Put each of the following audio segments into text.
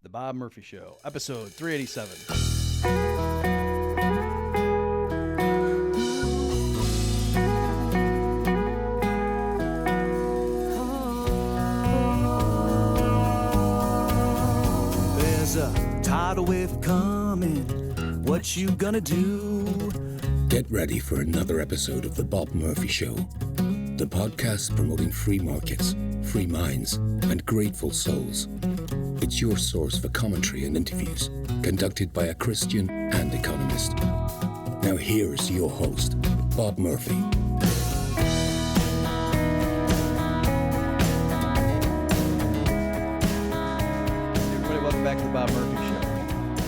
The Bob Murphy Show, episode 387. There's a tidal wave coming. What you gonna do? Get ready for another episode of The Bob Murphy Show, the podcast promoting free markets, free minds, and grateful souls. It's your source for commentary and interviews conducted by a Christian and economist. Now here's your host, Bob Murphy. Everybody, welcome back to The Bob Murphy Show.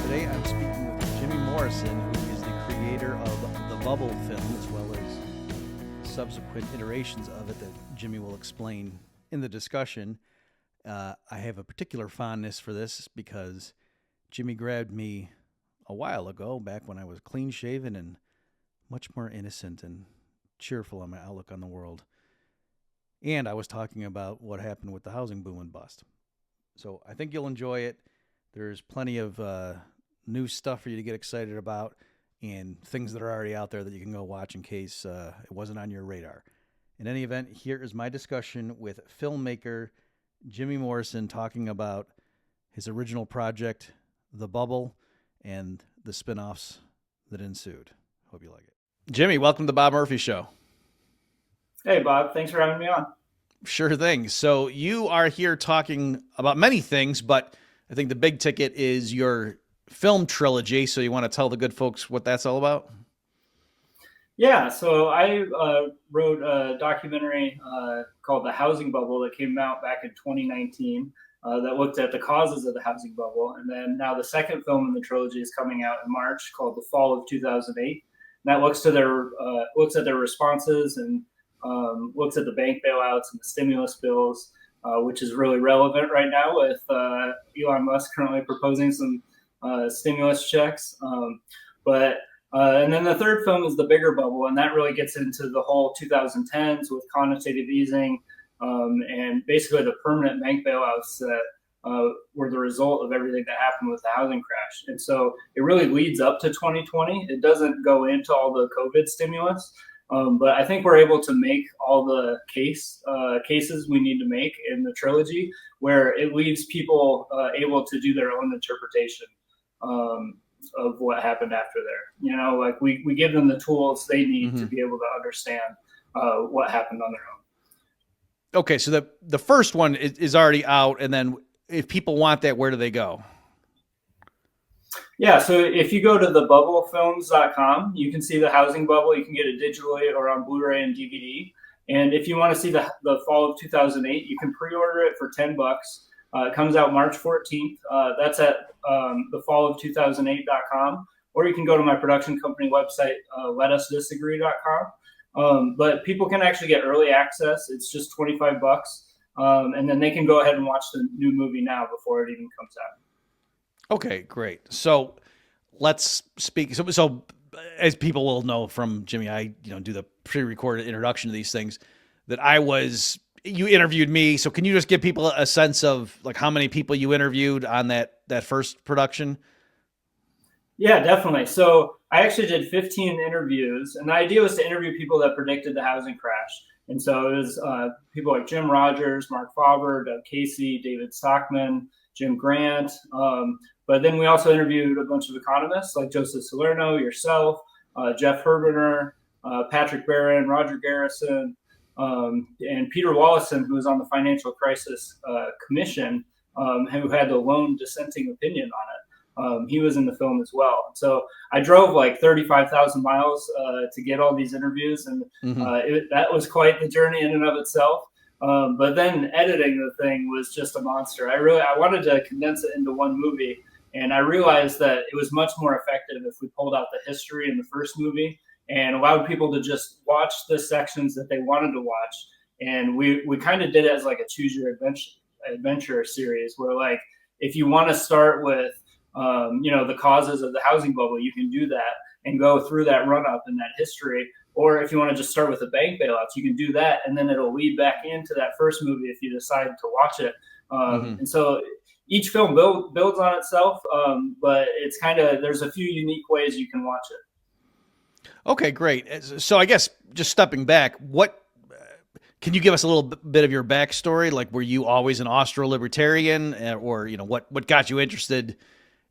Today I'm speaking with Jimmy Morrison, who is the creator of the Bubble film, as well as subsequent iterations of it that Jimmy will explain in the discussion. I have a particular fondness for this because Jimmy grabbed me a while ago, back when I was clean-shaven and much more innocent and cheerful on my outlook on the world. And I was talking about what happened with the housing boom and bust. So I think you'll enjoy it. There's plenty of new stuff for you to get excited about and things that are already out there that you can go watch in case it wasn't on your radar. In any event, here is my discussion with filmmaker Jimmy Morrison talking about his original project, The Bubble, and the spin-offs that ensued. Hope you like it. Jimmy, welcome to the Bob Murphy Show. Hey, Bob. Thanks for having me on. Sure thing. So you are here talking about many things, but I think the big ticket is your film trilogy. So you want to tell the good folks what that's all about? Yeah, so I wrote a documentary called The Housing Bubble that came out back in 2019 that looked at the causes of the housing bubble. And then now the second film in the trilogy is coming out in March called The Fall of 2008. And that looks at their responses and looks at the bank bailouts and the stimulus bills, which is really relevant right now with Elon Musk currently proposing some stimulus checks. And then the third film is The Bigger Bubble, and that really gets into the whole 2010s with quantitative easing and basically the permanent bank bailouts that were the result of everything that happened with the housing crash. And so it really leads up to 2020. It doesn't go into all the COVID stimulus, but I think we're able to make all the cases we need to make in the trilogy, where it leaves people able to do their own interpretation of what happened after there. You know, like we give them the tools they need to be able to understand what happened on their own. Okay, so the first one is already out, and then if people want that, where do they go? Yeah, so if you go to thebubblefilms.com, you can see the housing bubble. You can get it digitally or on Blu-ray and DVD. And if you want to see the fall of 2008, you can pre-order it for $10. It comes out March 14th. That's at thefallof2008.com, or you can go to my production company website, letusdisagree.com. But people can actually get early access. It's just $25, and then they can go ahead and watch the new movie now before it even comes out. Okay, great. So let's speak. So as people will know from Jimmy, I do the pre-recorded introduction to these things. You interviewed me. So can you just give people a sense of like how many people you interviewed on that first production? Yeah, definitely. So I actually did 15 interviews, and the idea was to interview people that predicted the housing crash. And so it was people like Jim Rogers, Mark Faber, Doug Casey, David Stockman, Jim Grant. But then we also interviewed a bunch of economists like Joseph Salerno, yourself, Jeff Herbener, Patrick Barron, Roger Garrison, and Peter Wallison, who was on the Financial Crisis Commission, who had a lone dissenting opinion on it. He was in the film as well. So I drove like 35,000 miles to get all these interviews, and that was quite the journey in and of itself. But then editing the thing was just a monster. I wanted to condense it into one movie, and I realized that it was much more effective if we pulled out the history in the first movie and allowed people to just watch the sections that they wanted to watch. And we kind of did it as like a choose your adventure series, where like if you want to start with the causes of the housing bubble, you can do that and go through that run up in that history. Or if you want to just start with the bank bailouts, you can do that, and then it'll lead back into that first movie if you decide to watch it. And so each film builds on itself, but it's there's a few unique ways you can watch it. Okay, great. So I guess just stepping back, what can you give us a little bit of your backstory? Like, were you always an Austro-libertarian, or what got you interested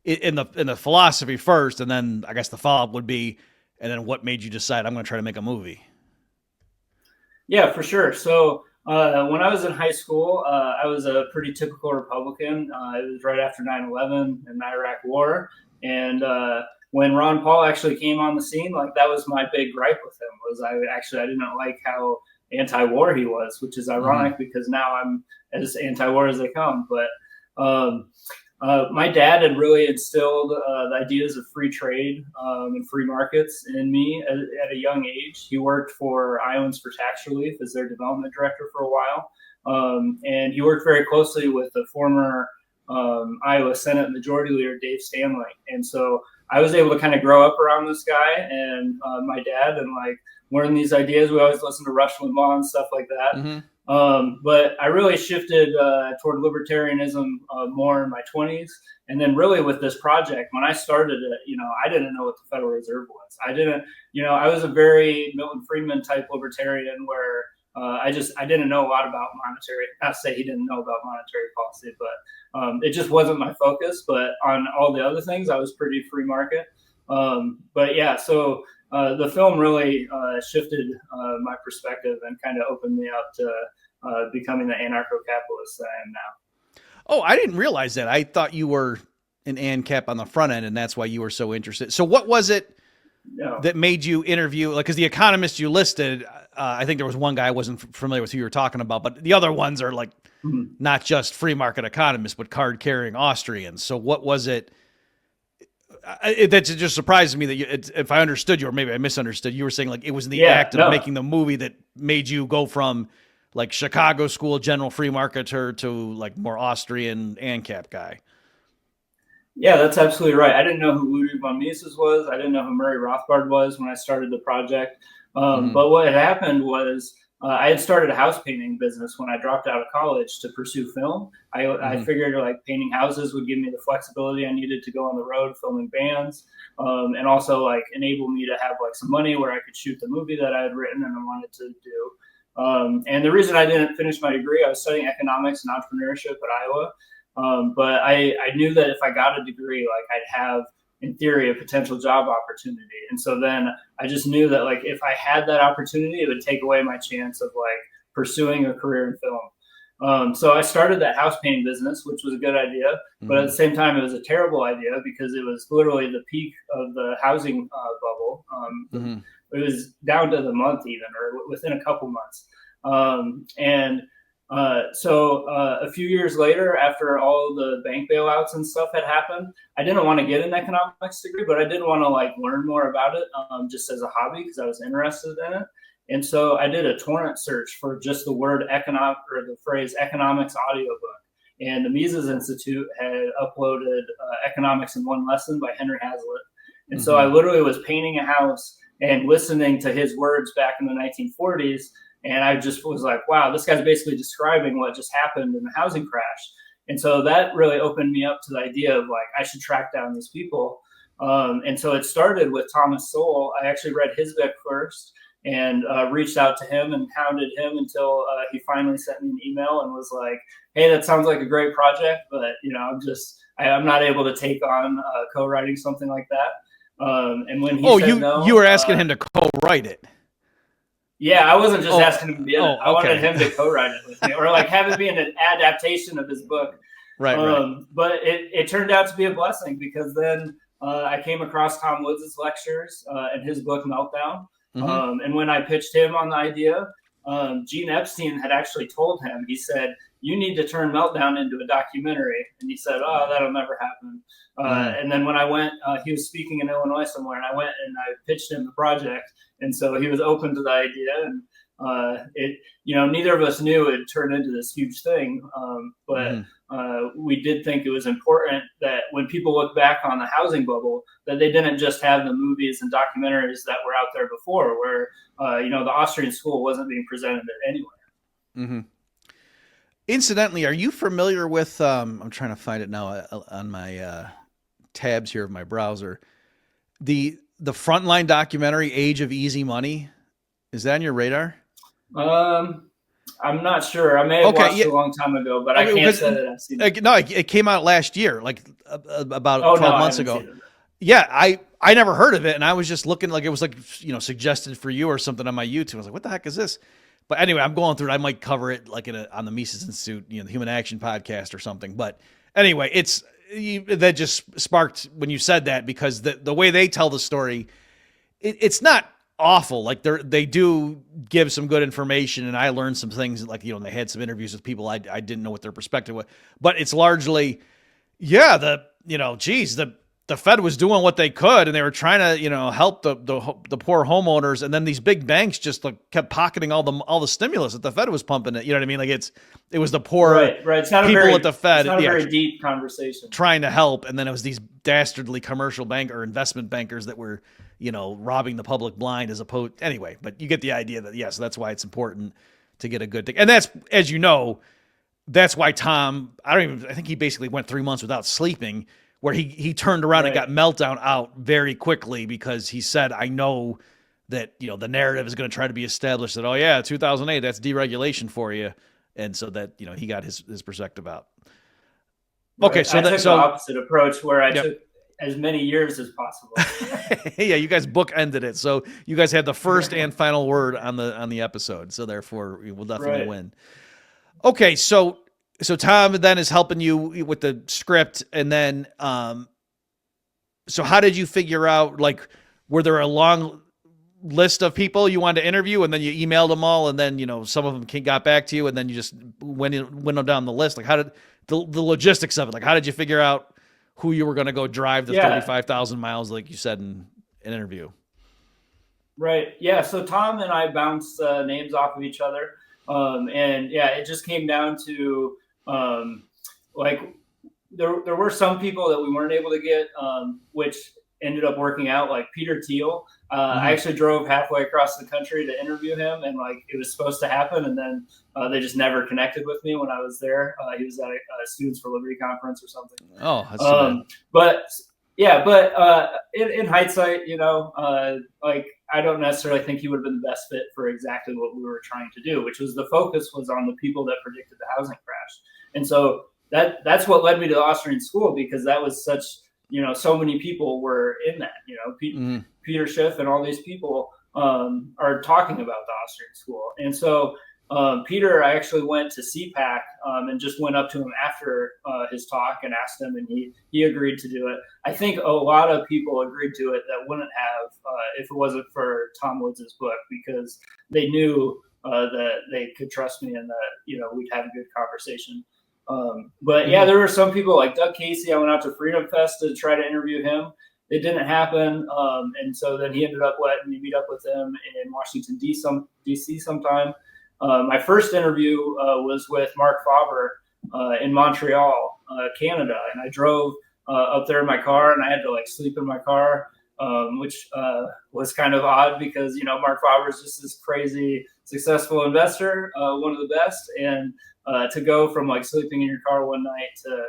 in the philosophy first, and then I guess the follow-up would be, and then what made you decide I'm going to try to make a movie? Yeah, for sure. So when I was in high school, I was a pretty typical Republican. It was right after 9/11 and the Iraq War, and when Ron Paul actually came on the scene, like that was my big gripe with him. Was I didn't like how anti-war he was, which is ironic because now I'm as anti-war as they come. But my dad had really instilled the ideas of free trade and free markets in me at a young age. He worked for Iowans for Tax Relief as their development director for a while. And he worked very closely with the former Iowa Senate Majority Leader, Dave Stanley. And so I was able to kind of grow up around this guy and my dad and like learn these ideas. We always listened to Rush Limbaugh and stuff like that. But I really shifted toward libertarianism more in my 20s. And then really with this project, when I started it, I didn't know what the Federal Reserve was. I was a very Milton Friedman type libertarian where I didn't know a lot about monetary. Not to say he didn't know about monetary policy, but it just wasn't my focus. But on all the other things, I was pretty free market. But yeah, so the film really shifted my perspective and kind of opened me up to becoming the anarcho-capitalist that I am now. Oh, I didn't realize that. I thought you were an ANCAP on the front end, and that's why you were so interested. So what was it that made you interview? Like, because the economists you listed, I think there was one guy I wasn't familiar with who you were talking about, but the other ones are like not just free market economists, but card-carrying Austrians. So what was it? That just surprised me that if I understood you, or maybe I misunderstood, you were saying like it was the act of making the movie that made you go from like Chicago school general free marketer to like more Austrian ANCAP guy. Yeah, that's absolutely right. I didn't know who Ludwig von Mises was. I didn't know who Murray Rothbard was when I started the project. But what had happened was I had started a house painting business when I dropped out of college to pursue film. I figured like painting houses would give me the flexibility I needed to go on the road filming bands, and also like enable me to have like some money where I could shoot the movie that I had written and I wanted to do. And the reason I didn't finish my degree, I was studying economics and entrepreneurship at Iowa. But I knew that if I got a degree, like I'd have, in theory, a potential job opportunity. And so then I just knew that like if I had that opportunity, it would take away my chance of like pursuing a career in film. So I started that house painting business, which was a good idea. But at the same time, it was a terrible idea because it was literally the peak of the housing bubble. It was down to the month even, or within a couple months. So a few years later, after all the bank bailouts and stuff had happened, I didn't want to get an economics degree, but I did want to like learn more about it just as a hobby because I was interested in it. And so I did a torrent search for just the word economic or the phrase economics audiobook. And the Mises Institute had uploaded Economics in One Lesson by Henry Hazlitt. And so I literally was painting a house and listening to his words back in the 1940s. And I just was like, wow, this guy's basically describing what just happened in the housing crash. And so that really opened me up to the idea of like, I should track down these people. And so it started with Thomas Sowell. I actually read his book first and reached out to him and hounded him until he finally sent me an email and was like, hey, that sounds like a great project, but I'm not able to take on co-writing something like that. And when he said no, you were asking him to co-write it. Yeah, I wasn't just asking him to be in it. I wanted him to co-write it with me, or like have it be an adaptation of his book. Right. But it turned out to be a blessing because then I came across Tom Woods' lectures and his book Meltdown. And when I pitched him on the idea, Gene Epstein had actually told him, he said, you need to turn Meltdown into a documentary. And he said, oh, that'll never happen. And then when I went, he was speaking in Illinois somewhere, and I went and I pitched him the project. And so he was open to the idea. And neither of us knew it'd turn into this huge thing. But we did think it was important that when people look back on the housing bubble, that they didn't just have the movies and documentaries that were out there before, where, the Austrian school wasn't being presented anywhere. Incidentally, are you familiar with? I'm trying to find it now on my tabs here of my browser. The Frontline documentary, Age of Easy Money. Is that on your radar? I'm not sure. I may have Okay, watched yeah. it a long time ago, but I Okay, can't because say that I've seen it. no, it came out last year, like about Oh no, 12 I months haven't ago. seen it. Yeah, I never heard of it, and I was just looking like it was like suggested for you or something on my YouTube. I was like, what the heck is this? But anyway, I'm going through it. I might cover it like on the Mises Institute, the Human Action podcast or something. But anyway, that just sparked when you said that, because the way they tell the story, it's not awful. Like they do give some good information, and I learned some things. Like they had some interviews with people I didn't know what their perspective was. But it's largely, yeah, the Fed was doing what they could, and they were trying to, help the poor homeowners, and then these big banks just kept pocketing all the stimulus that the Fed was pumping. It, you know what I mean? Like it was the poor Right. It's not people a very, at the Fed, it's not a very deep conversation. trying to help, and then it was these dastardly commercial bank or investment bankers that were, robbing the public blind as opposed. Anyway, but you get the idea that so that's why it's important to get a good thing, and that's, as you know, that's why Tom. I think he basically went 3 months without sleeping, where he turned around and got Meltdown out very quickly, because he said, I know that, the narrative is going to try to be established that, oh yeah, 2008, that's deregulation for you. And so that, he got his perspective out. Okay. Right. I took the opposite approach, where I took as many years as possible. Yeah. You guys bookended it. So you guys had the first and final word on the episode. So therefore we will definitely win. Okay. So Tom then is helping you with the script, and then so how did you figure out, like, were there a long list of people you wanted to interview, and then you emailed them all, and then some of them got back to you, and then you just went down the list? Like, how did the logistics of it? Like, how did you figure out who you were going to go drive the 35,000 miles, like you said in an interview? Right. Yeah. So Tom and I bounced names off of each other, and it just came down to. Like there were some people that we weren't able to get, which ended up working out, like Peter Thiel. I actually drove halfway across the country to interview him, and like it was supposed to happen, and then they just never connected with me when I was there. He was at a Students for Liberty conference or something. Oh, that's too bad. But in hindsight, like I don't necessarily think he would have been the best fit for exactly what we were trying to do, which was the focus was on the people that predicted the housing crash. And so that's what led me to the Austrian School, because that was such, so many people were in that, Peter Schiff and all these people are talking about the Austrian School. And so Peter, I actually went to CPAC and just went up to him after his talk and asked him, and he agreed to do it. I think a lot of people agreed to it that wouldn't have if it wasn't for Tom Woods' book, because they knew that they could trust me and that, we'd have a good conversation. There were some people like Doug Casey. I went out to Freedom Fest to try to interview him. It didn't happen. And so then he ended up letting me meet up with him in Washington, D.C. sometime. My first interview was with Mark Faber in Montreal, Canada. And I drove up there in my car, and I had to sleep in my car, which was kind of odd because, Mark Faber is just this crazy successful investor, one of the best. And to go from sleeping in your car one night to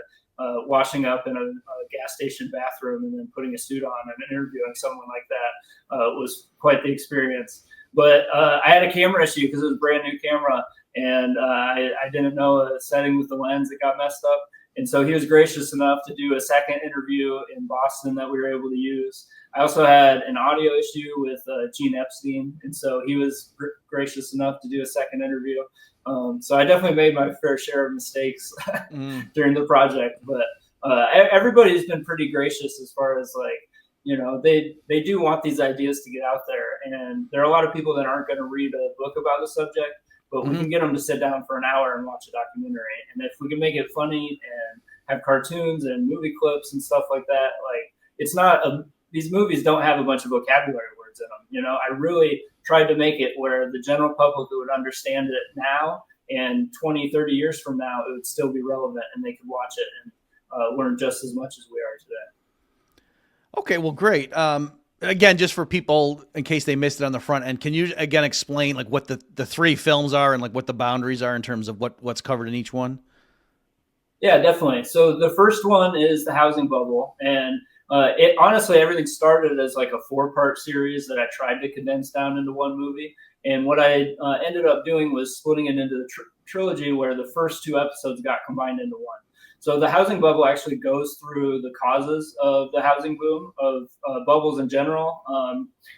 washing up in a gas station bathroom and then putting a suit on and interviewing someone like that was quite the experience. But I had a camera issue because it was a brand new camera, and I didn't know a setting with the lens that got messed up. And so he was gracious enough to do a second interview in Boston that we were able to use. I also had an audio issue with Gene Epstein, and so he was gracious enough to do a second interview. So I definitely made my fair share of mistakes during the project, but everybody's been pretty gracious as far as they do want these ideas to get out there, and there are a lot of people that aren't going to read a book about the subject, but we can get them to sit down for an hour and watch a documentary. And if we can make it funny and have cartoons and movie clips and stuff like that, it's not these movies don't have a bunch of vocabulary words in them. I really tried to make it where the general public would understand it now, and 20, 30 years from now, it would still be relevant and they could watch it and learn just as much as we are today. Okay, well, great. again, just for people in case they missed it on the front end, can you again explain like what the three films are and like what the boundaries are in terms of what's covered in each one? Yeah, definitely. So the first one is the housing bubble, and it honestly everything started as like a 4-part series that I tried to condense down into one movie. And what I ended up doing was splitting it into the trilogy, where the first 2 episodes got combined into one. So the housing bubble actually goes through the causes of the housing boom, of bubbles in general,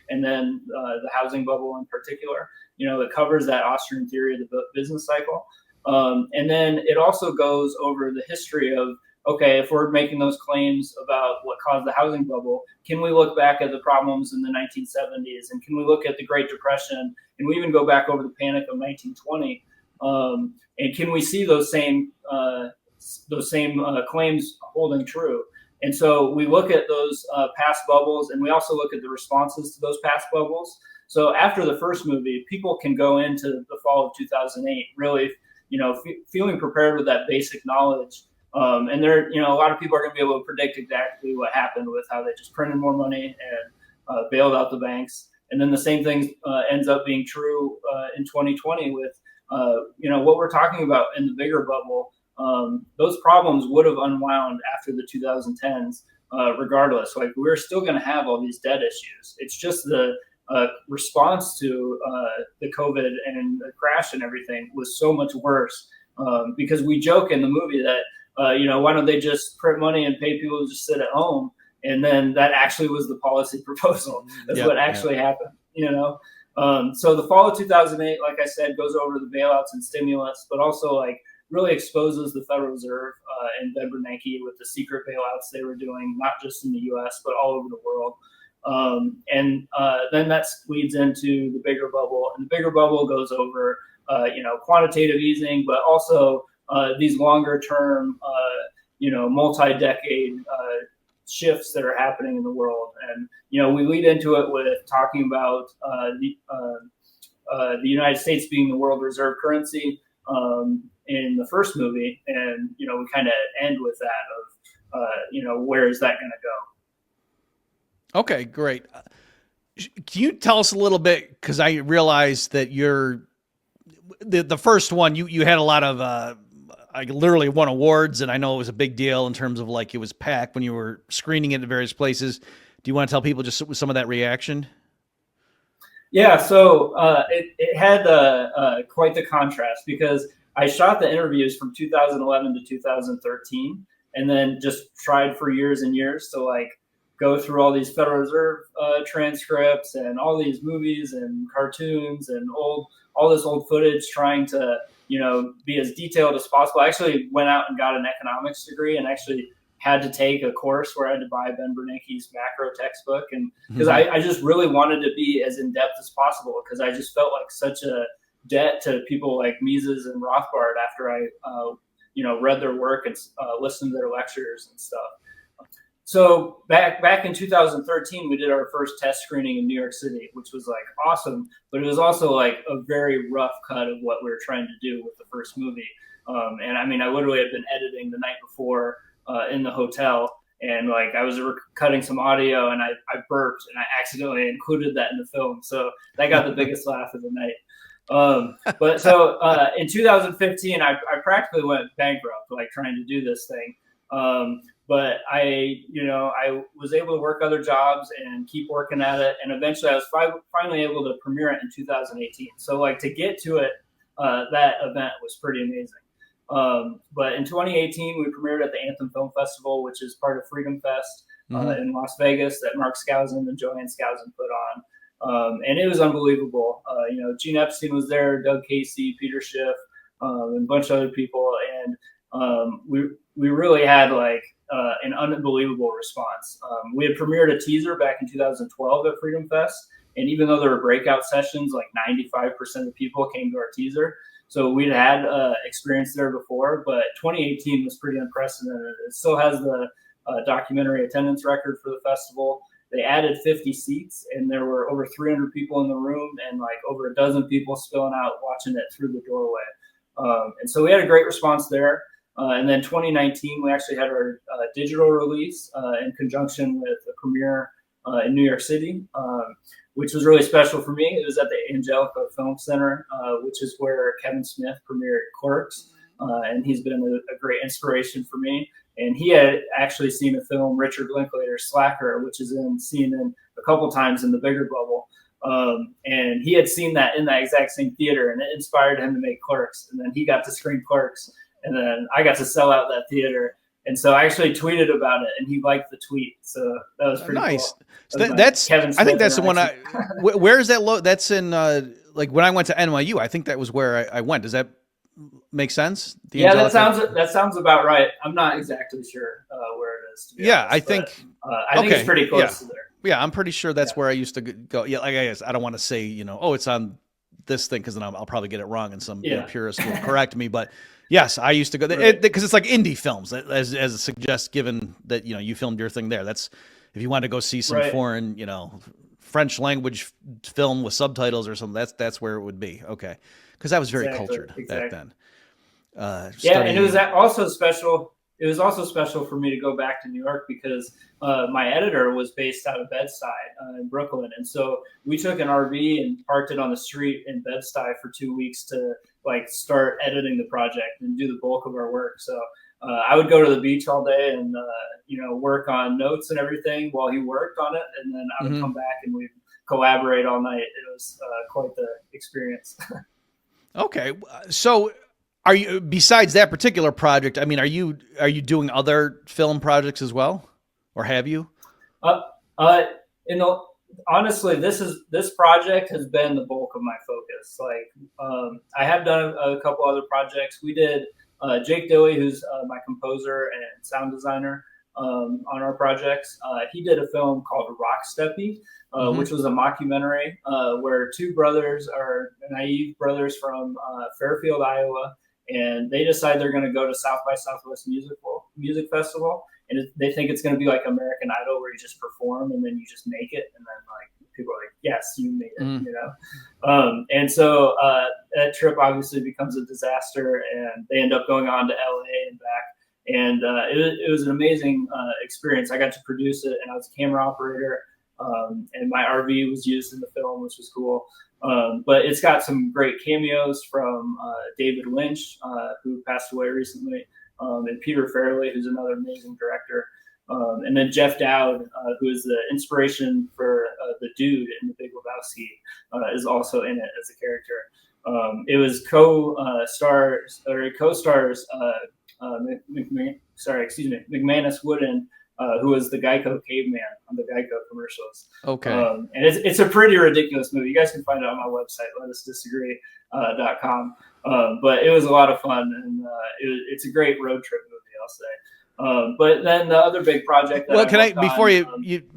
and then the housing bubble in particular. It covers that Austrian theory of the business cycle. And then it also goes over the history of, okay, if we're making those claims about what caused the housing bubble, can we look back at the problems in the 1970s? And can we look at the Great Depression? And we even go back over the Panic of 1920. And can we see those same claims holding true? And so we look at those past bubbles, and we also look at the responses to those past bubbles. So after the first movie, people can go into the fall of 2008 really, feeling prepared with that basic knowledge. And a lot of people are going to be able to predict exactly what happened with how they just printed more money and bailed out the banks. And then the same thing ends up being true in 2020 with, what we're talking about in the bigger bubble. Those problems would have unwound after the 2010s, regardless. Like, we're still going to have all these debt issues. It's just the response to the COVID and the crash and everything was so much worse, because we joke in the movie that, why don't they just print money and pay people to just sit at home? And then that actually was the policy proposal. That's what actually happened, So the fall of 2008, like I said, goes over the bailouts and stimulus, but also like really exposes the Federal Reserve and Ben Bernanke with the secret bailouts they were doing, not just in the U.S., but all over the world. And then that leads into the bigger bubble. And the bigger bubble goes over, quantitative easing, but also these longer term, multi-decade shifts that are happening in the world. And, we lead into it with talking about the United States being the world reserve currency in the first movie. And, we kind of end with that of, where is that going to go? Okay, great. Can you tell us a little bit, because I realized that the first one, you had a lot of, I literally won awards, and I know it was a big deal in terms of like it was packed when you were screening it at various places. Do you want to tell people just some of that reaction? Yeah, so it had quite the contrast, because I shot the interviews from 2011 to 2013, and then just tried for years and years to like go through all these Federal Reserve transcripts and all these movies and cartoons and all this old footage, trying to be as detailed as possible. I actually went out and got an economics degree, and actually had to take a course where I had to buy Ben Bernanke's macro textbook, and because I just really wanted to be as in depth as possible, because I just felt like such a debt to people like Mises and Rothbard after I read their work and listened to their lectures and stuff. So back in 2013, we did our first test screening in New York City, which was like awesome, but it was also like a very rough cut of what we were trying to do with the first movie. And I mean, I literally had been editing the night before in the hotel, and like I was cutting some audio, and I burped, and I accidentally included that in the film. So that got the biggest laugh of the night. But so in 2015, I practically went bankrupt, like trying to do this thing. But I was able to work other jobs and keep working at it. And eventually I was finally able to premiere it in 2018. So like to get to it, that event was pretty amazing. But in 2018, we premiered at the Anthem Film Festival, which is part of Freedom Fest in Las Vegas, that Mark Skousen and Joanne Skousen put on. And it was unbelievable. Gene Epstein was there, Doug Casey, Peter Schiff, and a bunch of other people. And we really had like an unbelievable response. We had premiered a teaser back in 2012 at Freedom Fest, and even though there were breakout sessions, like 95% of people came to our teaser. So we'd had experience there before, but 2018 was pretty unprecedented. It still has the documentary attendance record for the festival. They added 50 seats, and there were over 300 people in the room, and like over a dozen people spilling out watching it through the doorway. And so we had a great response there. And then 2019, we actually had our digital release in conjunction with a premiere in New York City, which was really special for me. It was at the Angelica Film Center, which is where Kevin Smith premiered Clerks, and he's been a great inspiration for me. And he had actually seen a film, Richard Linklater's Slacker, which is seen in a couple times in the bigger bubble. And he had seen that in that exact same theater, and it inspired him to make Clerks. And then he got to screen Clerks, and then I got to sell out that theater. And so I actually tweeted about it, and he liked the tweet. So that was pretty nice. cool. So that's Kevin Smith, I think that's the one. actually. Where is that? That's in like when I went to NYU. I think that was where I went. Does that make sense? Yeah, that sounds about right. I'm not exactly sure where it is. To be honest, I think I think it's pretty close to there. Yeah, I'm pretty sure that's where I used to go. Yeah, like I guess I don't want to say it's on this thing because then I'll probably get it wrong and some purist will correct me. But yes, I used to go there because it's like indie films, as it suggests. Given that you filmed your thing there, that's if you want to go see some foreign French language film with subtitles or something. That's where it would be. Okay, because I was very cultured back then. And it was also special. It was also special for me to go back to New York because my editor was based out of Bed-Stuy in Brooklyn. And so we took an RV and parked it on the street in Bed-Stuy for 2 weeks to start editing the project and do the bulk of our work. So I would go to the beach all day and, work on notes and everything while he worked on it. And then I would come back and we'd collaborate all night. It was quite the experience. Okay. So are you, besides that particular project, I mean, are you doing other film projects as well, or have you? Honestly, this project has been the bulk of my focus. I have done a couple other projects. We did Jake Dilley, who's my composer and sound designer on our projects. He did a film called Rock Steppy, which was a mockumentary where two brothers are naive brothers from Fairfield, Iowa. And they decide they're going to go to South by Southwest Music Festival, and they think it's going to be like American Idol, where you just perform and then you just make it, and then people are like, "Yes, you made it," And so that trip obviously becomes a disaster, and they end up going on to LA and back. And it was an amazing experience. I got to produce it, and I was a camera operator, and my RV was used in the film, which was cool. But it's got some great cameos from David Lynch, who passed away recently, and Peter Farrelly, who's another amazing director. And then Jeff Dowd, who is the inspiration for the dude in The Big Lebowski, is also in it as a character. It was co-stars McManus Wooden, who was the Geico caveman on the Geico commercials. Okay. And it's a pretty ridiculous movie. You guys can find it on my website, letusdisagree.com. But it was a lot of fun, and it's a great road trip movie, I'll say. But then the other big project that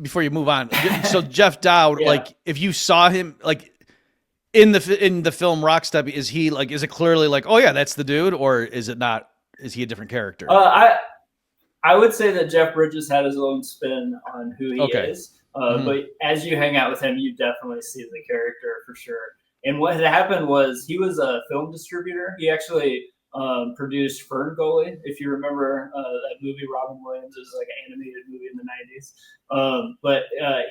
before you move on, so Jeff Dowd, if you saw him in the film Rocksteady, is it clearly oh yeah, that's the dude, or is it not? Is he a different character? I would say that Jeff Bridges had his own spin on who he is. But as you hang out with him, you definitely see the character for sure. And what had happened was he was a film distributor. He actually produced Fern Gully, if you remember that movie. Robin Williams, is like an animated movie in the 90s. But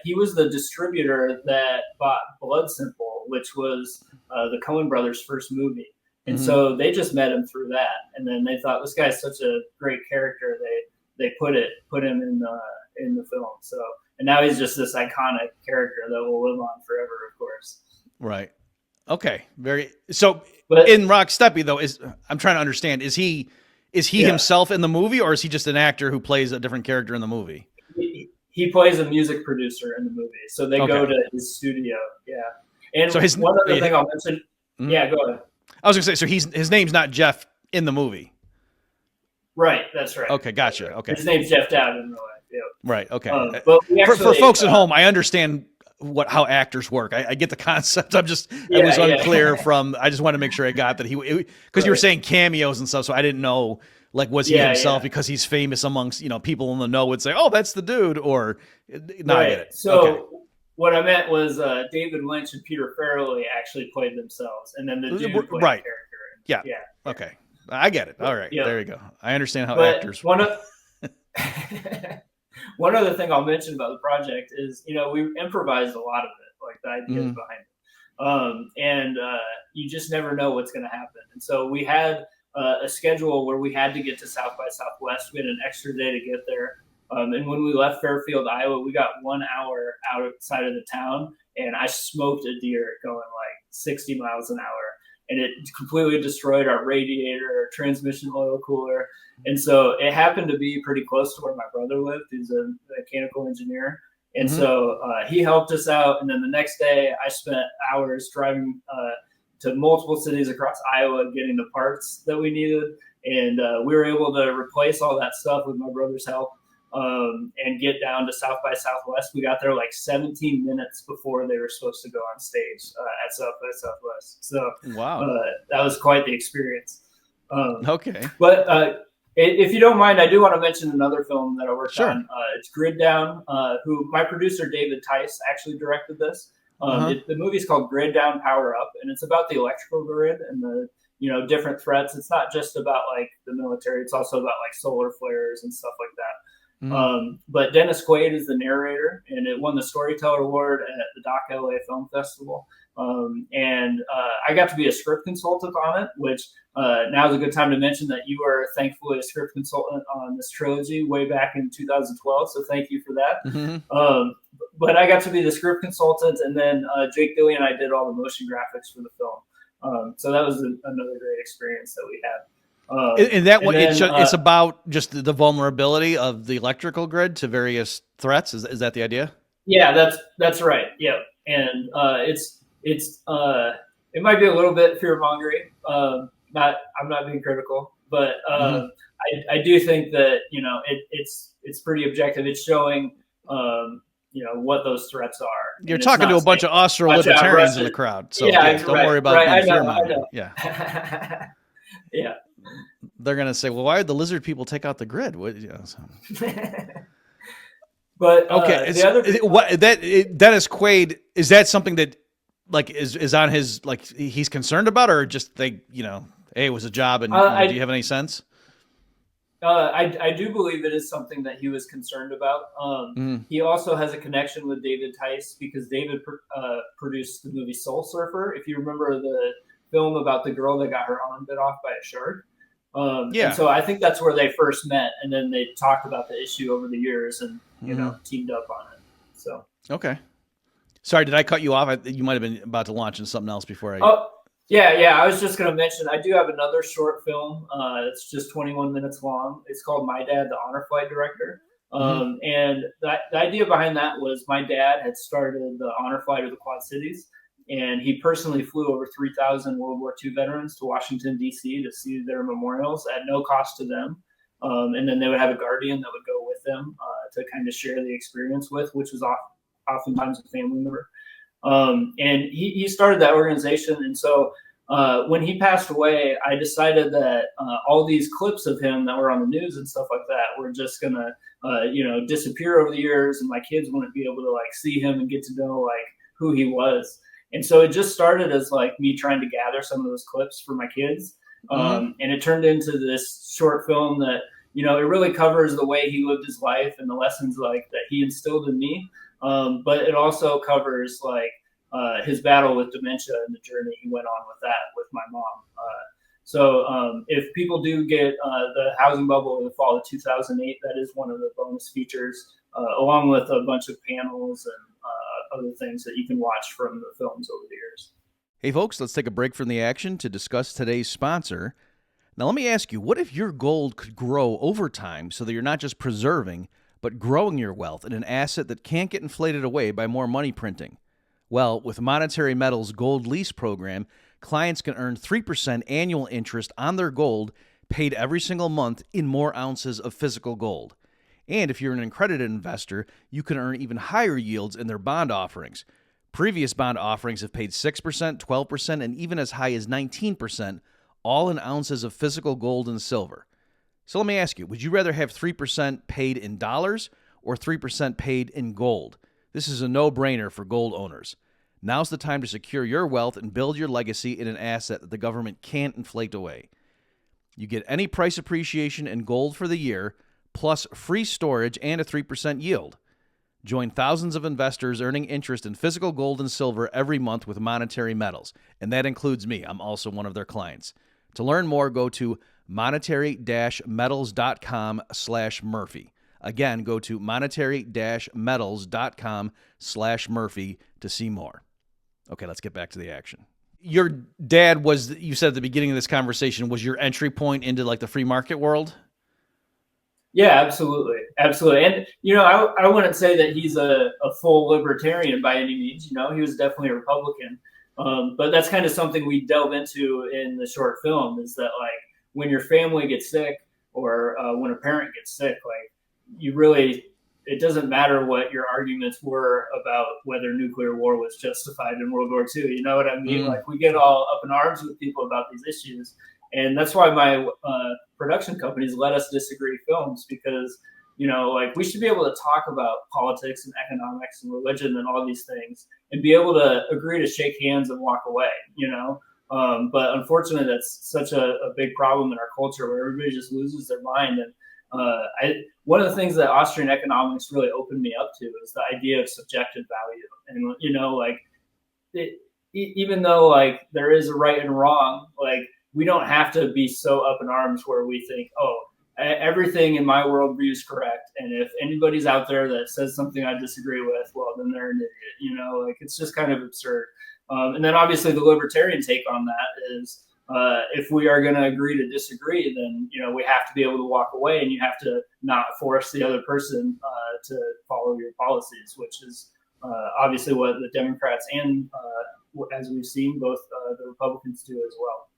he was the distributor that bought Blood Simple, which was the Coen brothers' first movie. And so they just met him through that. And then they thought, this guy's such a great character. They put him in the film. So, and now he's just this iconic character that will live on forever, of course. Right. Okay. But in Rock Steppy though, I'm trying to understand, is he himself in the movie, or is he just an actor who plays a different character in the movie? He plays a music producer in the movie. So they go to his studio. Yeah. And so one other thing I'll mention. Yeah, go ahead. I was gonna say, so his name's not Jeff in the movie. Right, that's right. Okay, gotcha. Okay, his name's Jeff Dowd in real life. Yeah. Right. Okay. But for folks at home, I understand how actors work. I get the concept. I was unclear from. I just want to make sure I got that because you were saying cameos and stuff, so I didn't know was he himself because he's famous amongst people in the know would say, oh, that's the dude, or no, I get it. So. What I meant was David Lynch and Peter Farrelly actually played themselves, and then the dude played the character. Yeah. Okay. I get it. All right. There you go. I understand how actors. One One other thing I'll mention about the project is, we improvised a lot of it, like the ideas behind it. And you just never know what's going to happen. And so we had a schedule where we had to get to South by Southwest. We had an extra day to get there. And when we left Fairfield, Iowa, we got 1 hour outside of the town, and I smoked a deer going like 60 miles an hour. And it completely destroyed our radiator, our transmission oil cooler. And so it happened to be pretty close to where my brother lived. He's a mechanical engineer. And so he helped us out. And then the next day, I spent hours driving to multiple cities across Iowa getting the parts that we needed. And we were able to replace all that stuff with my brother's help and get down to South by Southwest. We got there like 17 minutes before they were supposed to go on stage at South by Southwest. So wow, that was quite the experience. Okay. But if you don't mind, I do want to mention another film that I worked on. It's Grid Down, who my producer David Tice actually directed this. The movie's called Grid Down, Power Up, and it's about the electrical grid and the different threats. It's not just about like the military; it's also about like solar flares and stuff like that. But Dennis Quaid is the narrator, and it won the Storyteller Award at the Doc LA Film Festival. And I got to be a script consultant on it, which now is a good time to mention that you were thankfully a script consultant on this trilogy way back in 2012. So thank you for that. But I got to be the script consultant, and then Jake Dilly and I did all the motion graphics for the film. So that was another great experience that we had. And that one, it's about just the vulnerability of the electrical grid to various threats. Is that the idea? Yeah, that's right. Yeah, and it might be a little bit fear mongering. I'm not being critical, but I do think that it's pretty objective. It's showing what those threats are. You're talking to a bunch of Austro-libertarians in the crowd, so don't worry about being fear mongering. Yeah. Yeah. They're gonna say, "Well, why did the lizard people take out the grid?" But okay, Dennis Quaid, is that something that like is on his he's concerned about, or just hey, it was a job, and do you have any sense? I do believe it is something that he was concerned about. He also has a connection with David Tice because David produced the movie Soul Surfer. If you remember the film about the girl that got her arm bit off by a shark. And so I think that's where they first met, and then they talked about the issue over the years and teamed up on it. So okay, sorry, did I cut you off? You might have been about to launch into something else before I. Oh yeah. I was just going to mention I do have another short film. It's just 21 minutes long. It's called My Dad, the Honor Flight Director. And the idea behind that was my dad had started the Honor Flight of the Quad Cities. And he personally flew over 3,000 World War II veterans to Washington, D.C. to see their memorials at no cost to them. And then they would have a guardian that would go with them to kind of share the experience with, which was oftentimes a family member. And he started that organization. And so when he passed away, I decided that all these clips of him that were on the news and stuff like that were just going to, disappear over the years. And my kids wouldn't be able to see him and get to know who he was. And so it just started as me trying to gather some of those clips for my kids. And it turned into this short film that, it really covers the way he lived his life and the lessons that he instilled in me. But it also covers his battle with dementia and the journey he went on with that with my mom. So if people do get the Housing Bubble in the fall of 2008, that is one of the bonus features, along with a bunch of panels and other things that you can watch from the films over the years. Hey folks, let's take a break from the action to discuss today's sponsor. Now let me ask you, what if your gold could grow over time so that you're not just preserving, but growing your wealth in an asset that can't get inflated away by more money printing? Well, with Monetary Metals' Gold Lease program, clients can earn 3% annual interest on their gold paid every single month in more ounces of physical gold. And if you're an accredited investor, you can earn even higher yields in their bond offerings. Previous bond offerings have paid 6%, 12%, and even as high as 19%, all in ounces of physical gold and silver. So let me ask you, would you rather have 3% paid in dollars or 3% paid in gold? This is a no-brainer for gold owners. Now's the time to secure your wealth and build your legacy in an asset that the government can't inflate away. You get any price appreciation in gold for the year, plus free storage and a 3% yield. Join thousands of investors earning interest in physical gold and silver every month with Monetary Metals, and that includes me. I'm also one of their clients. To learn more, go to monetary-metals.com/Murphy. Again, go to monetary-metals.com/Murphy to see more. Okay, let's get back to the action. Your dad was, you said at the beginning of this conversation, was your entry point into like the free market world? Yeah, absolutely. Absolutely. And, I wouldn't say that he's a full libertarian by any means. He was definitely a Republican. But that's kind of something we delve into in the short film, is that like when your family gets sick or when a parent gets sick, like it doesn't matter what your arguments were about whether nuclear war was justified in World War II. You know what I mean? Like we get all up in arms with people about these issues. And that's why my production companies let us disagree films, because, like we should be able to talk about politics and economics and religion and all these things and be able to agree to shake hands and walk away, But unfortunately, that's such a big problem in our culture where everybody just loses their mind. And one of the things that Austrian economics really opened me up to is the idea of subjective value. And, even though like there is a right and wrong, like, we don't have to be so up in arms where we think, everything in my worldview is correct. And if anybody's out there that says something I disagree with, well, then they're an idiot, like it's just kind of absurd. And then obviously the libertarian take on that is if we are going to agree to disagree, then, we have to be able to walk away, and you have to not force the other person to follow your policies, which is obviously what the Democrats and, as we've seen, both the Republicans do as well.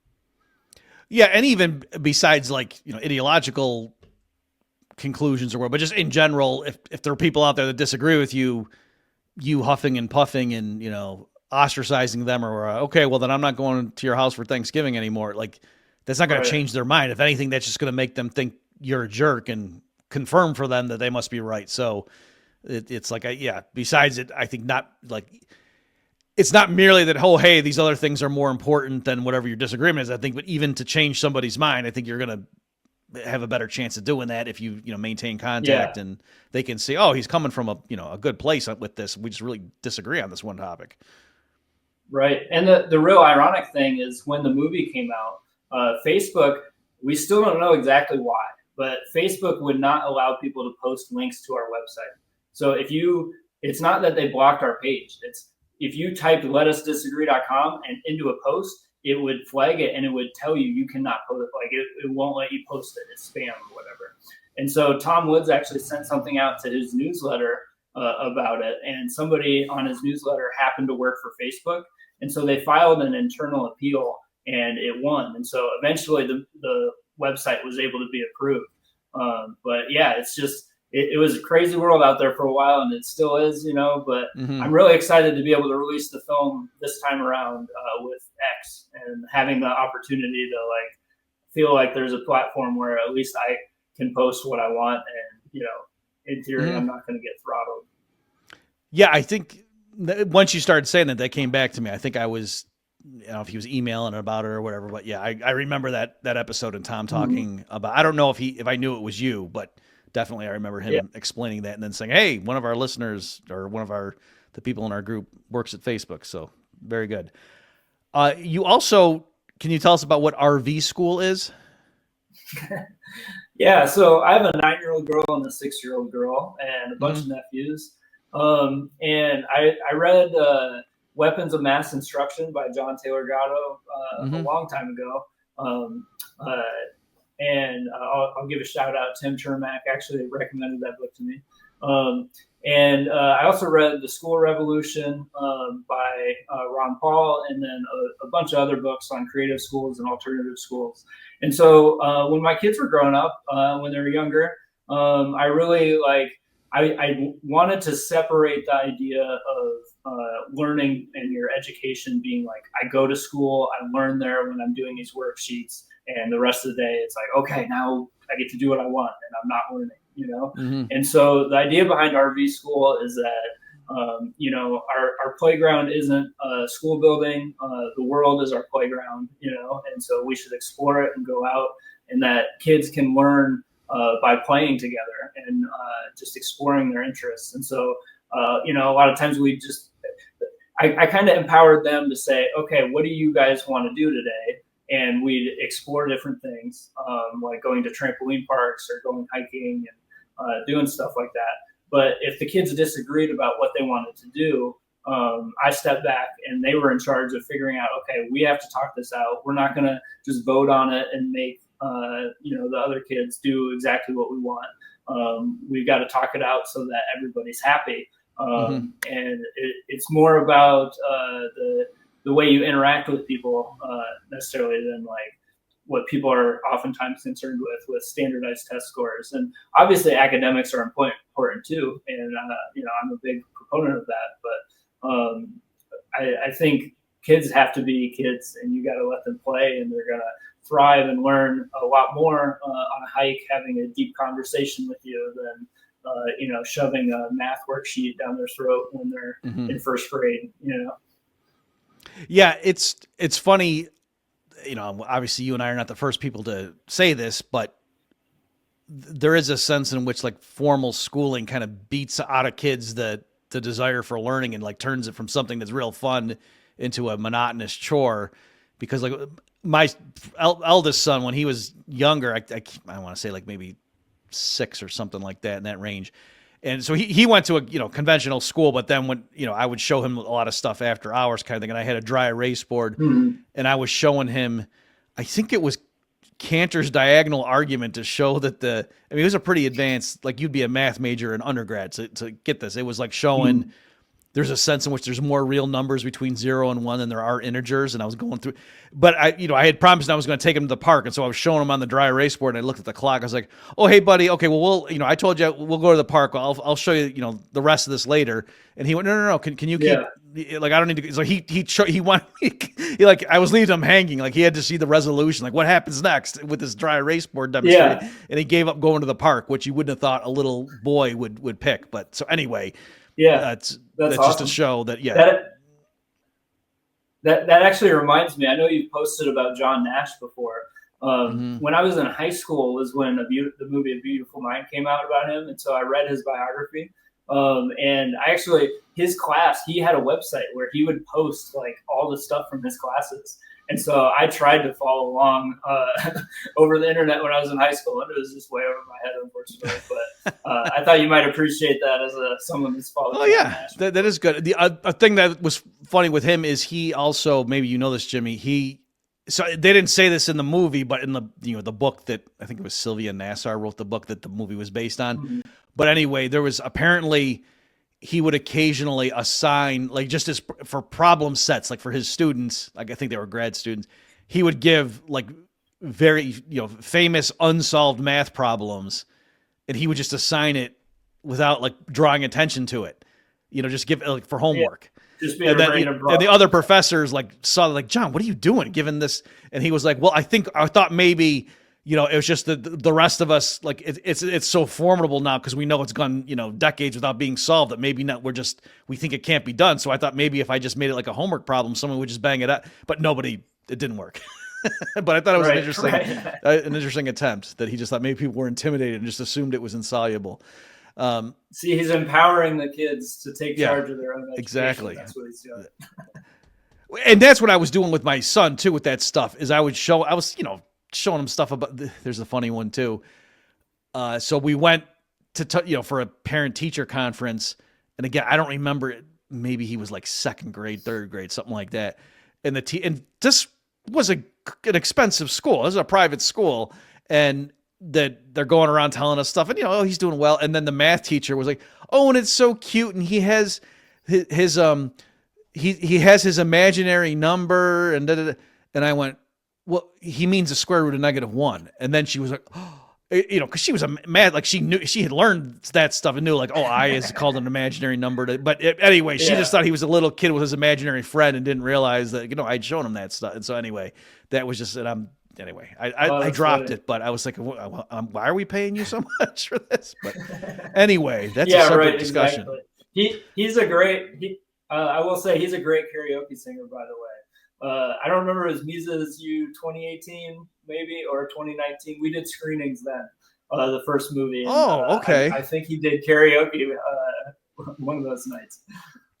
Yeah, and even besides like, ideological conclusions or what, but just in general, if there are people out there that disagree with you huffing and puffing and, ostracizing them or, okay, well then I'm not going to your house for Thanksgiving anymore. Like that's not going to change their mind. If anything, that's just going to make them think you're a jerk and confirm for them that they must be right. So it's like, besides it, I think not like, it's not merely that, hey, these other things are more important than whatever your disagreement is, I think, but even to change somebody's mind, I think you're going to have a better chance of doing that if you maintain contact and they can see, he's coming from a good place with this. We just really disagree on this one topic. Right. And the real ironic thing is when the movie came out, Facebook, we still don't know exactly why, but Facebook would not allow people to post links to our website. So it's not that they blocked our page. If you typed letusdisagree.com and into a post, it would flag it and it would tell you cannot post it. Like it won't let you post it. It's spam or whatever. And so Tom Woods actually sent something out to his newsletter about it. And somebody on his newsletter happened to work for Facebook. And so they filed an internal appeal and it won. And so eventually the website was able to be approved. But yeah, it's just, it was a crazy world out there for a while, and it still is, but I'm really excited to be able to release the film this time around with X and having the opportunity to like feel like there's a platform where at least I can post what I want. And, in theory, I'm not going to get throttled. Yeah. I think once you started saying that came back to me. I think I was, I don't know if he was emailing about it or whatever, but yeah, I remember that episode and Tom talking about, I don't know if I knew it was you, but definitely I remember him explaining that and then saying, hey, one of our listeners or the people in our group works at Facebook. So very good. You also, can you tell us about what RV school is? Yeah. So I have a 9-year-old girl and a 6-year-old girl and a bunch of nephews. And I read Weapons of Mass Instruction by John Taylor Gatto a long time ago. And I'll give a shout out. Tim Chermak actually recommended that book to me. And I also read The School Revolution by Ron Paul, and then a bunch of other books on creative schools and alternative schools. And so when my kids were growing up, when they were younger, I really I wanted to separate the idea of learning and your education being like, I go to school, I learn there when I'm doing these worksheets, and the rest of the day it's like, okay, now I get to do what I want and I'm not learning, And so the idea behind RV school is that, our playground isn't a school building, the world is our playground, and so we should explore it and go out, and that kids can learn by playing together and just exploring their interests. And so, a lot of times I kind of empowered them to say, okay, what do you guys want to do today? And we'd explore different things, like going to trampoline parks or going hiking and doing stuff like that. But if the kids disagreed about what they wanted to do, I stepped back and they were in charge of figuring out, okay, we have to talk this out. We're not going to just vote on it and make, the other kids do exactly what we want. We've got to talk it out so that everybody's happy. And it's more about the way you interact with people necessarily than like what people are oftentimes concerned with standardized test scores. And obviously academics are important too. And, I'm a big proponent of that, but I think kids have to be kids and you got to let them play and they're going to thrive and learn a lot more on a hike, having a deep conversation with you than, shoving a math worksheet down their throat when they're in first grade, Yeah, it's funny, obviously you and I are not the first people to say this, but there is a sense in which like formal schooling kind of beats out of kids the desire for learning and like turns it from something that's real fun into a monotonous chore. Because like my eldest son, when he was younger, I want to say like maybe 6 or something like that in that range. And so he went to a, conventional school, but then when, I would show him a lot of stuff after hours kind of thing. And I had a dry erase board and I was showing him, I think it was Cantor's diagonal argument to show that it was a pretty advanced, like you'd be a math major in undergrad to get this. It was like showing there's a sense in which there's more real numbers between 0 and 1 than there are integers. And I was going through, but I had promised I was going to take him to the park. And so I was showing him on the dry erase board and I looked at the clock. I was like, oh, hey buddy. Okay. Well, I told you we'll go to the park. I'll show you, the rest of this later. And he went, no. Can you keep, like, I don't need to. So he wanted me, like, I was leaving him hanging. Like he had to see the resolution. Like what happens next with this dry erase board demonstrated. Yeah. And he gave up going to the park, which you wouldn't have thought a little boy would pick. But so anyway, that's awesome. Just to show that, That actually reminds me, I know you've posted about John Nash before. When I was in high school was when the movie A Beautiful Mind came out about him. And so I read his biography. And his class, he had a website where he would post like all the stuff from his classes. And so I tried to follow along over the internet when I was in high school, and it was just way over my head, unfortunately. But I thought you might appreciate that as someone who's followed. Oh yeah, that is good. The thing that was funny with him is he also, maybe you know this, Jimmy. So they didn't say this in the movie, but in the book that I think it was Sylvia Nassar wrote the book that the movie was based on. But anyway, there was apparently he would occasionally assign, like just as for problem sets, like for his students, like I think they were grad students, he would give like very, famous unsolved math problems, and he would just assign it without like drawing attention to it, just give it like for homework. Just being and the other professors like saw like, John, what are you doing given this? And he was like, well, I thought maybe, it was just the rest of us, like it's so formidable now because we know it's gone, decades without being solved that maybe not, we think it can't be done. So I thought maybe if I just made it like a homework problem, someone would just bang it up, but it didn't work. But I thought it was an interesting attempt that he just thought maybe people were intimidated and just assumed it was insoluble. See, he's empowering the kids to take charge of their own education. Exactly. That's what he's doing. And that's what I was doing with my son too, with that stuff is I was showing him stuff about, there's a funny one too. So we went to, for a parent teacher conference. And again, I don't remember it. Maybe he was like 2nd grade, 3rd grade, something like that. And this was an expensive school. This is a private school. And that they're going around telling us stuff and, he's doing well. And then the math teacher was like, oh, and it's so cute. And he has his he has his imaginary number and and I went, well, he means the square root of -1. And then she was like, oh, because she was mad, like she had learned that stuff and knew like, oh, I is called an imaginary number. But anyway, she just thought he was a little kid with his imaginary friend and didn't realize that, I'd shown him that stuff. And so anyway, that was just, anyway, I dropped it, but I was like, why are we paying you so much for this? But anyway, that's a separate discussion. Exactly. He's a great, I will say he's a great karaoke singer, by the way. I don't remember his Mises U 2018 maybe or 2019. We did screenings then. the first movie. And, Oh, okay. I think he did karaoke one of those nights.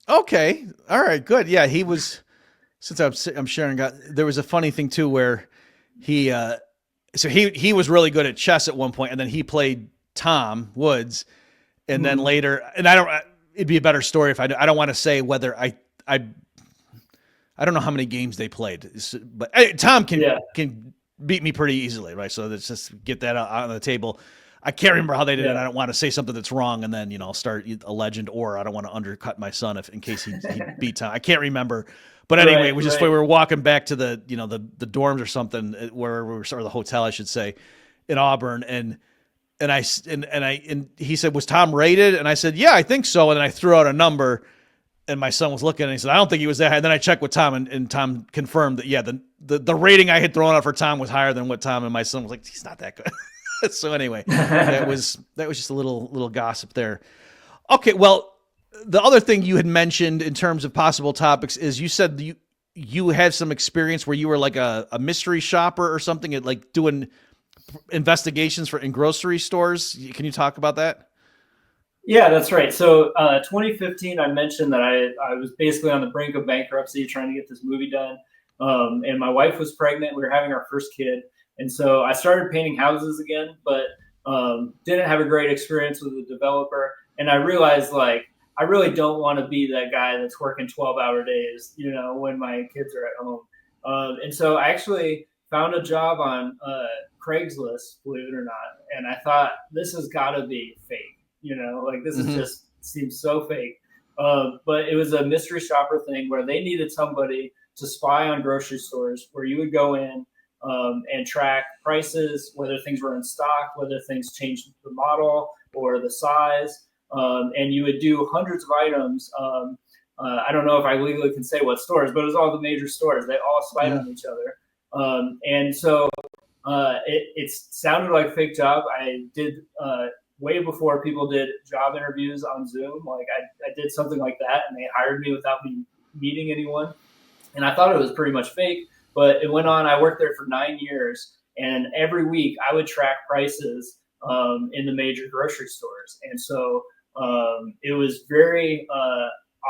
Okay. All right. Good. Yeah, he was. Since I'm sharing, there was a funny thing too where he he was really good at chess at one point, and then he played Tom Woods, and then later, and I don't. It'd be a better story if I don't want to say whether I don't know how many games they played, but Tom can beat me pretty easily, right? So let's just get that out on the table. I can't remember how they did it. I don't want to say something that's wrong and then, start a legend, or I don't want to undercut my son in case he beat Tom. I can't remember. But anyway, it was just we were walking back to the dorms or something where we were, or the hotel, I should say, in Auburn. And he said, was Tom rated? And I said, yeah, I think so. And then I threw out a number, and my son was looking and he said, I don't think he was that high. And then I checked with Tom, and Tom confirmed that, yeah, the rating I had thrown out for Tom was higher than what Tom, and my son was like, he's not that good. So anyway, that was just a little gossip there. Okay, well, the other thing you had mentioned in terms of possible topics is you said you had some experience where you were like a mystery shopper or something, at like doing investigations in grocery stores. Can you talk about that? Yeah, that's right. So 2015, I mentioned that I was basically on the brink of bankruptcy trying to get this movie done. And my wife was pregnant. We were having our first kid. And so I started painting houses again, but didn't have a great experience with the developer. And I realized, like, I really don't want to be that guy that's working 12-hour days, when my kids are at home. And so I actually found a job on Craigslist, believe it or not. And I thought, this has got to be fake, this is just seems so fake. But it was a mystery shopper thing where they needed somebody to spy on grocery stores, where you would go in and track prices, whether things were in stock, whether things changed the model or the size. And you would do hundreds of items. I don't know if I legally can say what stores, but it was all the major stores. They all spied on each other. And so it sounded like a fake job. I did way before people did job interviews on Zoom. Like I did something like that, and they hired me without me meeting anyone. And I thought it was pretty much fake, but it went on. I worked there for 9 years, and every week I would track prices in the major grocery stores. And so it was very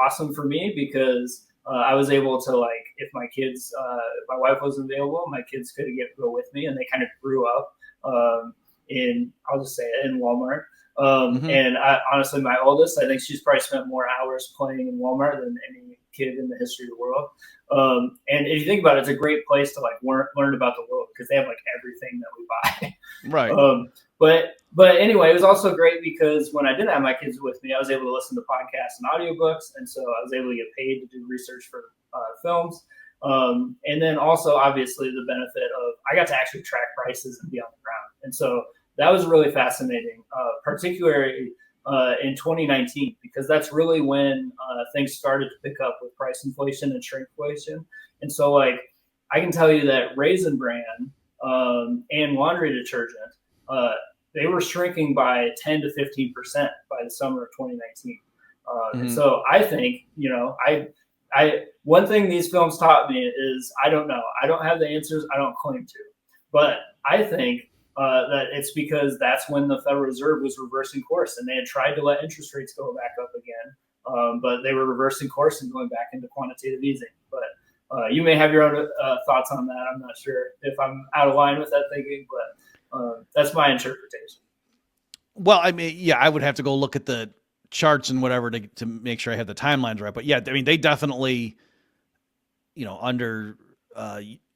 awesome for me because I was able to, like, if my kids, if my wife wasn't available, my kids could go with me, and they kind of grew up I'll just say it, in Walmart. And honestly, my oldest, I think she's probably spent more hours playing in Walmart than any kid in the history of the world. And if you think about it, it's a great place to like learn about the world because they have like everything that we buy. Right. But anyway, it was also great because when I didn't have my kids with me, I was able to listen to podcasts and audiobooks. And so I was able to get paid to do research for films. And then also, obviously, the benefit of I got to actually track prices and be on the ground. And so that was really fascinating, particularly in 2019, because that's really when things started to pick up with price inflation and shrinkflation. And so, like, I can tell you that Raisin Bran and laundry detergent, they were shrinking by 10 to 15% by the summer of 2019. And so I think, I one thing these films taught me is I don't know. I don't have the answers. I don't claim to. But I think that it's because that's when the Federal Reserve was reversing course, and they had tried to let interest rates go back up again, but they were reversing course and going back into quantitative easing. But you may have your own thoughts on that. I'm not sure if I'm out of line with that thinking, but that's my interpretation. Well, I mean, yeah, I would have to go look at the charts and whatever to make sure I have the timelines right. But yeah, I mean, they definitely, under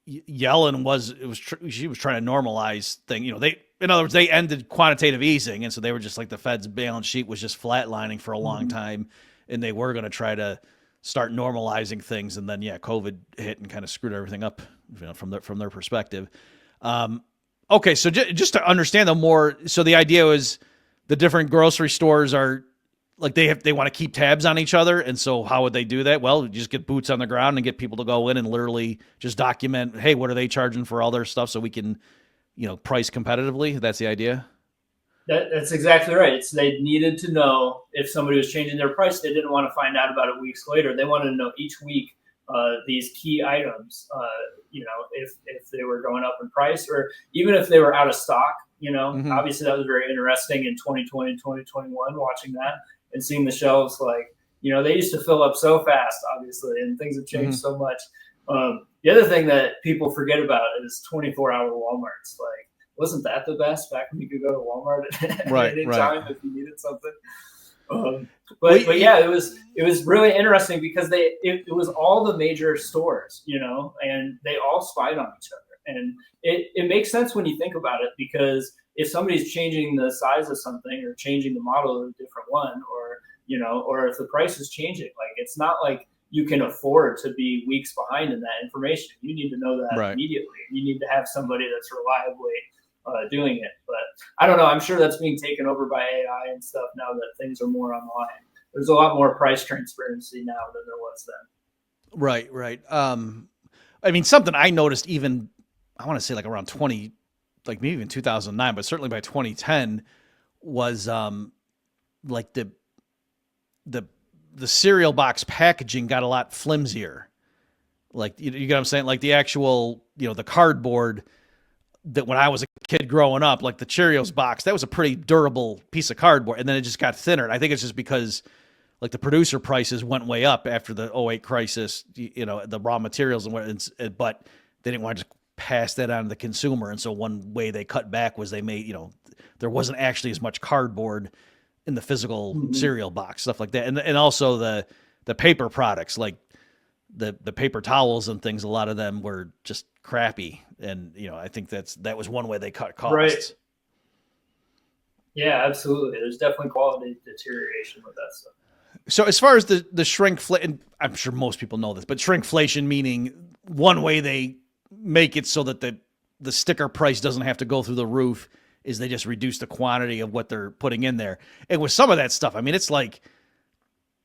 Yellen she was trying to normalize thing. In other words, they ended quantitative easing, and so they were just like the Fed's balance sheet was just flatlining for a long time, and they were going to try to start normalizing things, and then COVID hit and kind of screwed everything up, from their perspective. Okay, so just to understand them more, so the idea was the different grocery stores are like they want to keep tabs on each other, and so how would they do that? Well, you just get boots on the ground and get people to go in and literally just document, hey, what are they charging for all their stuff, so we can, price competitively. That's the idea. That's exactly right. They needed to know if somebody was changing their price. They didn't want to find out about it weeks later. They wanted to know each week these key items. If they were going up in price, or even if they were out of stock. Obviously that was very interesting in 2020, 2021, watching that and seeing the shelves, like, they used to fill up so fast, obviously, and things have changed so much. The other thing that people forget about is 24-hour Walmarts. Like, wasn't that the best back when you could go to Walmart at any time if you needed something? But yeah, it was really interesting because it was all the major stores, and they all spied on each other. And it makes sense when you think about it, because if somebody's changing the size of something or changing the model of a different one, or if the price is changing, like, it's not like you can afford to be weeks behind in that information. You need to know that immediately. You need to have somebody that's reliably doing it. But I don't know. I'm sure that's being taken over by AI and stuff now that things are more online. There's a lot more price transparency now than there was then. Right. I mean, something I noticed even, I want to say like around maybe even 2009, but certainly by 2010 was like the cereal box packaging got a lot flimsier. Like, you get what I'm saying? Like the actual, the cardboard that when I was a kid growing up, like the Cheerios box, that was a pretty durable piece of cardboard. And then it just got thinner. And I think it's just because like the producer prices went way up after the 2008 crisis, the raw materials but they didn't want to just pass that on to the consumer. And so one way they cut back was they made, there wasn't actually as much cardboard in the physical cereal box, stuff like that. And also the paper products, like the paper towels and things, a lot of them were just crappy. And, I think that was one way they cut costs. Right. Yeah, absolutely. There's definitely quality deterioration with that stuff. So as far as the shrinkflation, I'm sure most people know this, but shrinkflation meaning one way they make it so that the sticker price doesn't have to go through the roof is they just reduce the quantity of what they're putting in there. And with some of that stuff, I mean, it's like,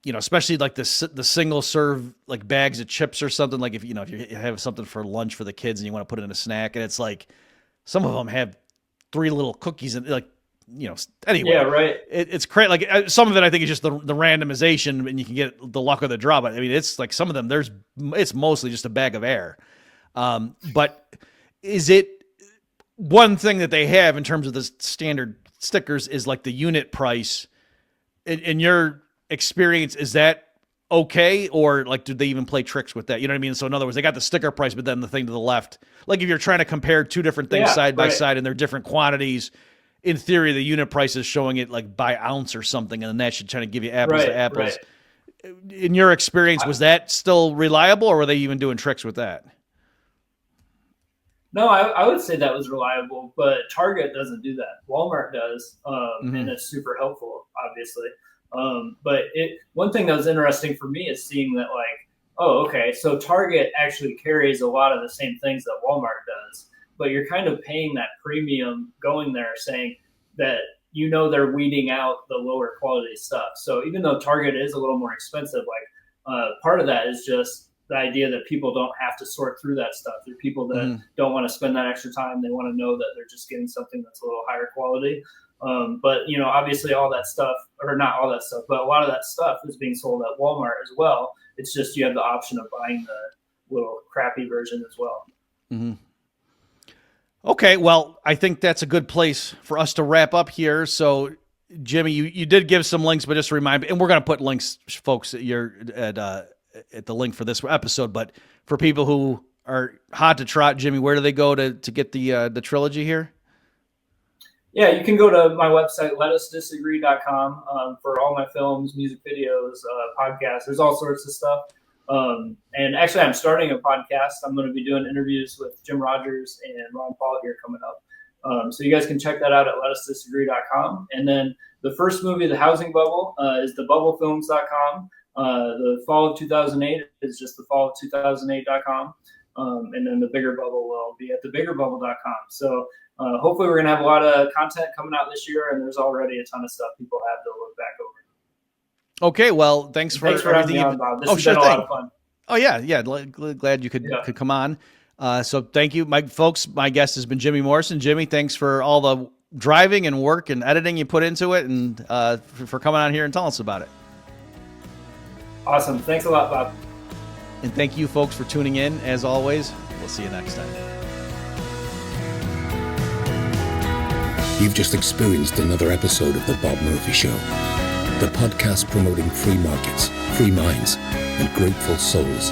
especially like the single serve, like bags of chips or something, like if you have something for lunch for the kids and you want to put it in a snack, and it's like, some of them have 3 little cookies and anyway. Yeah, right. It's crazy. Like some of it, I think is just the randomization and you can get the luck of the draw. But I mean, it's like some of them, it's mostly just a bag of air. But is it one thing that they have in terms of the standard stickers is like the unit price in your experience? Is that okay? Or like, do they even play tricks with that? You know what I mean? So in other words, they got the sticker price, but then the thing to the left, like if you're trying to compare 2 different things side by side and they're different quantities, in theory, the unit price is showing it like by ounce or something, and then that should try to give you apples to apples. Right. In your experience, was that still reliable, or were they even doing tricks with that? No, I would say that was reliable, but Target doesn't do that. Walmart does, and it's super helpful, obviously. But one thing that was interesting for me is seeing that, like, oh, okay, so Target actually carries a lot of the same things that Walmart does, but you're kind of paying that premium going there, saying that they're weeding out the lower quality stuff. So even though Target is a little more expensive, like part of that is just the idea that people don't have to sort through that stuff. There are people that don't want to spend that extra time. They want to know that they're just getting something that's a little higher quality. But obviously all that stuff, or not all that stuff, but a lot of that stuff is being sold at Walmart as well. It's just you have the option of buying the little crappy version as well. Mm-hmm. Okay, well, I think that's a good place for us to wrap up here. So, Jimmy, you did give some links, but just to remind me, and we're going to put links, folks, at the link for this episode. But for people who are hot to trot, Jimmy, where do they go to get the trilogy here? Yeah, you can go to my website, letusdisagree.com, for all my films, music videos, podcasts. There's all sorts of stuff. And actually, I'm starting a podcast. I'm going to be doing interviews with Jim Rogers and Ron Paul here coming up. So you guys can check that out at letusdisagree.com. And then the first movie, The Housing Bubble, is thebubblefilms.com. The fall of 2008 is just thefallof2008.com. And then the bigger bubble will be at thebiggerbubble.com. So hopefully we're going to have a lot of content coming out this year, and there's already a ton of stuff people have to look back over. Okay, well, thanks for having me on, Bob. This has been a lot of fun. Oh, yeah. Glad you could come on. So thank you, my folks. My guest has been Jimmy Morrison. Jimmy, thanks for all the driving and work and editing you put into it, and for coming on here and telling us about it. Awesome. Thanks a lot, Bob. And thank you, folks, for tuning in. As always, we'll see you next time. You've just experienced another episode of The Bob Murphy Show, the podcast promoting free markets, free minds, and grateful souls.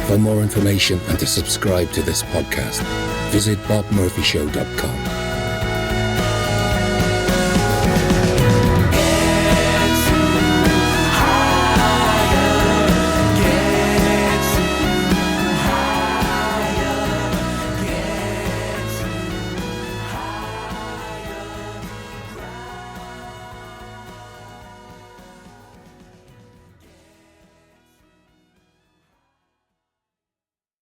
For more information and to subscribe to this podcast, visit bobmurphyshow.com.